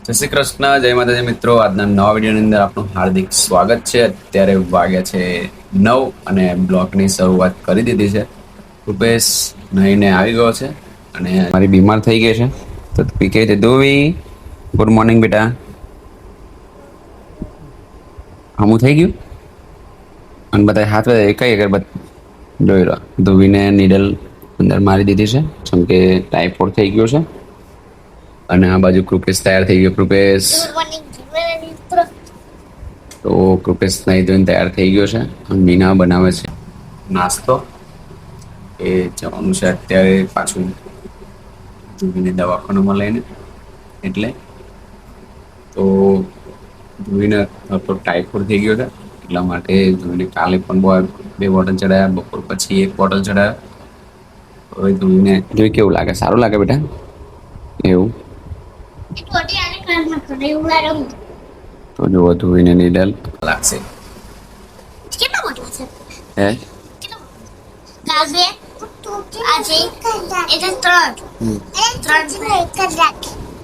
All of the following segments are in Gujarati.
જય શ્રી કૃષ્ણ, જય માતાજી મિત્રો. આજના નવા વિડીયોની અંદર આપનું હાર્દિક સ્વાગત છે. અત્યારે વાગ્યા છે 9 અને બ્લોગની શરૂઆત કરી દીધી છે. રૂપેશ નહીને આવી ગયો છે અને મારી બીમાર થઈ ગઈ છે. તો પીકે છે ધોવી. ગુડ મોર્નિંગ બેટા. હમું થઈ ગયું અને બધા હાથ કઈ અગરબત્તી જોઈ લો. ધોવીને નીડલ અંદર મારી દીધી છે જેમ કે ટાઈફોઇડ થઈ ગયો છે. અને આ બાજુ કૃપેશ તૈયાર થઈ ગયો. કૃપેશ તો કૃપેશ નહીં ધોઈને તૈયાર થઈ ગયો છે. મીના બનાવે છે નાસ્તો. એ જવાનું છે અત્યારે પાછું ધોવીને દવાખાનામાં લઈને. એટલે તો ધોવીને ટાઈફોઇડ થઈ ગયો છે એટલા માટે ધોવીને કાલે પણ બે બોટલ ચડાયા, બપોર પછી એક બોટલ ચડાયા. હવે ધોવીને જોઈ કેવું લાગે? સારું લાગે બેટા? એવું તો જો ધોઈને નીડલ લાગશે. હે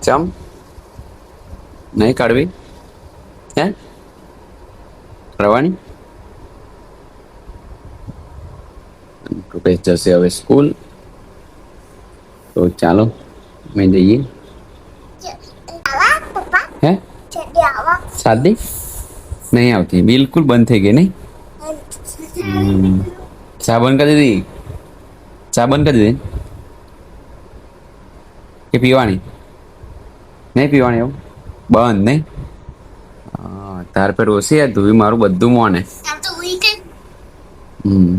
ચમ નહીં કાઢવી? હે રવાની? કૃપેશ જશે હવે સ્કૂલ. તો ચાલો મેં જઈએ. હે શાદી નહીં આવતી, બિલકુલ બંધ થઈ ગઈ. નહીં ચા બંધ કરી દીધી? ચા બંધ કરી દીધી કે પીવાની? નહીં પીવાની? એવું બંધ નહીં? તાર પેર ઓછી યાર. ધોવી મારું બધું મોને.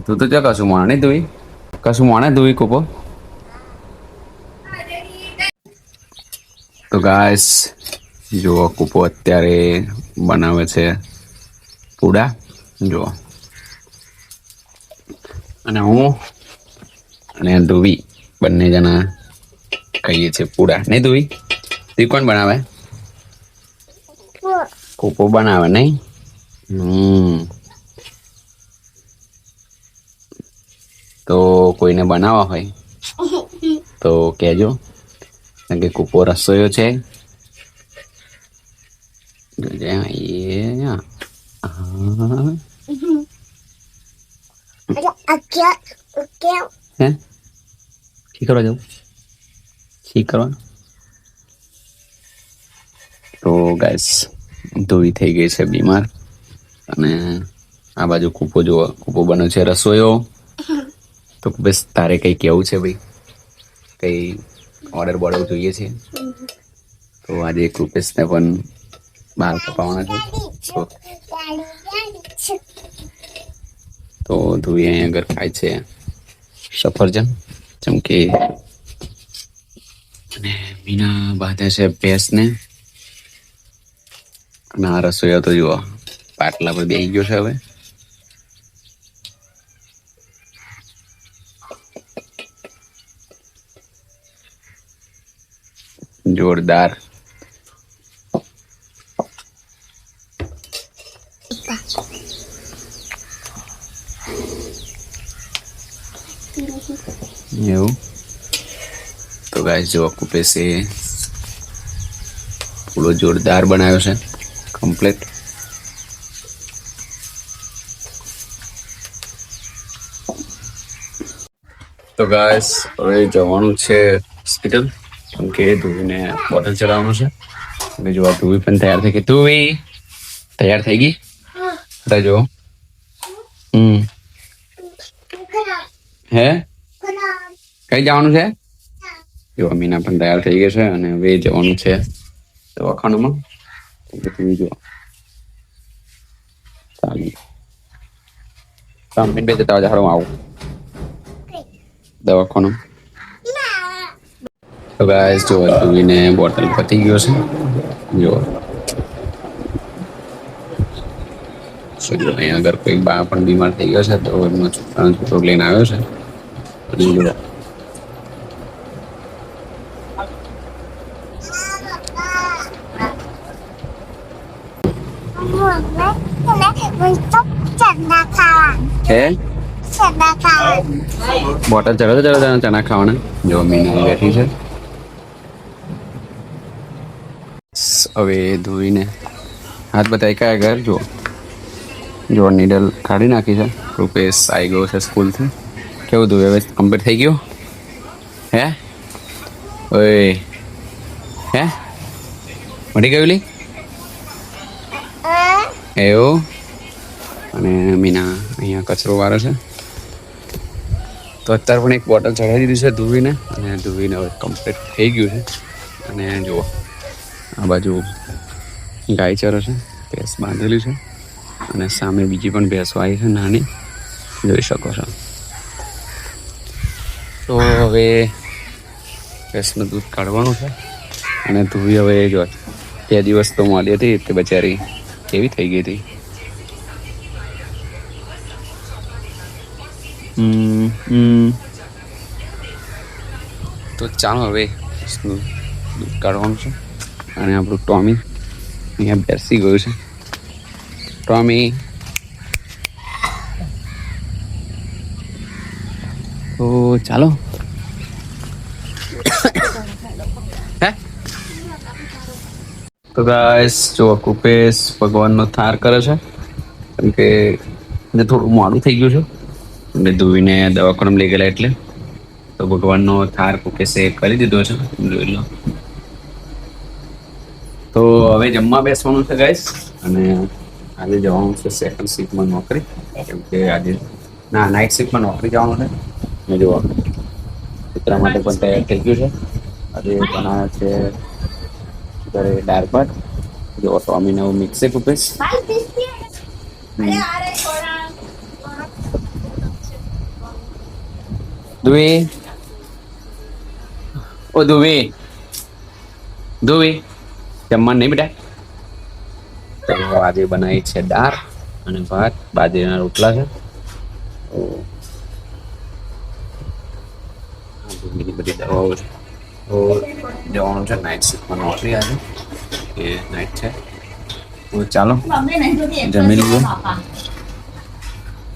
તું તો કશું મોને નહીં ધોવી? કશું મોને ધોવી કૂપો? તો ગાઈસ જુઓ, કૂપો અત્યારે બનાવે છે પૂડા. જુઓ, અને હું અને ધોવી બંને જણા ખાઈએ છીએ પૂડા. નહીં ધોવી? તું કોણ બનાવે? કૂપો બનાવે નહીં? તો કોઈને બનાવવા હોય તો કહેજો, કારણ કે કૂપો રસોઈયો છે. હે શી કરવા જવું? શી કરવા? તો ગાઈસ ધોવી થઈ ગઈ છે બીમાર અને આ બાજુ કૂપો જુઓ, કૂપો બન્યો છે રસોઈયો. તો બસ તારે કંઈ કેવું છે ભાઈ? કંઈ ઓર્ડર બોર્ડર જોઈએ છે? તો આજે કૃપેશને પણ બહાર કપાવવાના છે. તો ધોવી અહીં આગળ ખાય છે સફરજન જેમ કે, અને મીના બાંધે છે ભેંસને. અને આ રસોઈયો તો જુઓ પાટલા પર બેસી ગયો છે. હવે જોરદાર. એવું તો ગાઈસ જો કૃપેશે પૂરો જોરદાર બનાવ્યો છે કમ્પ્લીટ. તો ગાઈસ હવે જવાનું છે હોસ્પિટલ કેમ કે ધોવીને બોટલ ચડાવવાનું છે. અને જો આ ધોવી પણ તૈયાર થઈ ગઈ. ધોવી તૈયાર થઈ ગઈ? જો હે કઈ જવાનું છે? જો મીના પણ તૈયાર થઈ ગઈ છે અને હવે જવાનું છે દવાખાનામાં. જો ચાલી બે જતા હારું આવું દવાખાનું. તો ગાઈસ જો ધોવીને બોટલ પતી ગયો છે. જો અહીંયા અગર કોઈ બા પણ બીમાર થઈ ગયો છે તો એમનો છોકરો લઈને આવ્યો છે. હે બોટલ ચડો ચડો ચણા ખાવાના. જો મીના બેઠી છે. હવે ધોઈને હાથ બતાવી કયા ઘર જો જો નીડલ કાઢી નાખી છે. રૂપેશ આવી ગયો છે સ્કૂલથી. કેવું ધોયું હવે કમ્પ્લીટ થઈ ગયું હે? ઓય હે મળી ગયું લી એવું. અને મીના અહીંયા કચરો વાળે છે. તો અત્યારે પણ એક બોટલ ચડાવી દીધી છે ધોવીને, અને ધોવીને હવે કમ્પ્લીટ થઈ ગયું છે. અને જુઓ આ બાજુ ગાય ચરે છે, ભેંસ બાંધેલી છે, અને સામે બીજી પણ ભેંસો આવી છે નાની, જોઈ શકો છો. તો હવે ભેંસનું દૂધ કાઢવાનું છે, અને ધોવી હવે જો 2 દિવસ તો મળી હતી તે બચારી કેવી થઈ ગઈ હતી. તો ચાલો હવે ભેંસનું દૂધ કાઢવાનું છે. અને આપણું ટોમી અહીંયા બેસી ગયું છે. ટોમી તો ચાલો હે. તો ગાઈસ જો કુપેશ ભગવાનનો થાર કરે છે, કેમ કે એને થોડું મોડું થઈ ગયું છે, એટલે ધોઈને દવાખાને લઈ ગયેલા એટલે. તો ભગવાનનો થાર કુપેશે કરી દીધો છે, જોઈ લો. તો હવે જમવા બેસવાનું છે ગાઈસ, અને આજે જવાનું છે સેકન્ડ શિફ્ટમાં નોકરી, કેમ કે આજે નાઇટ શિફ્ટમાં નોકરી જવાનું છે. ને જુઓ કૂતરા માટે પણ તૈયાર થઈ ગયું છે. આજે બનાવે છે ઘરે દાળ ભાત. જો ટોમીને એવું મિક્સ છે કુપેશ. ધુવી ઓ ધુવી ધુવી જમવાનું નહીં બેટા. તો આજે બનાવી છે દાળ અને ભાત, બાજરીના રોટલા છે. તો ઘણી બધી દવાઓ છે. તો જવાનું છે નાઇટ શિફ્ટમાં નોકરી આજે, એ નાઇટ છે. તો ચાલો જમી લઈએ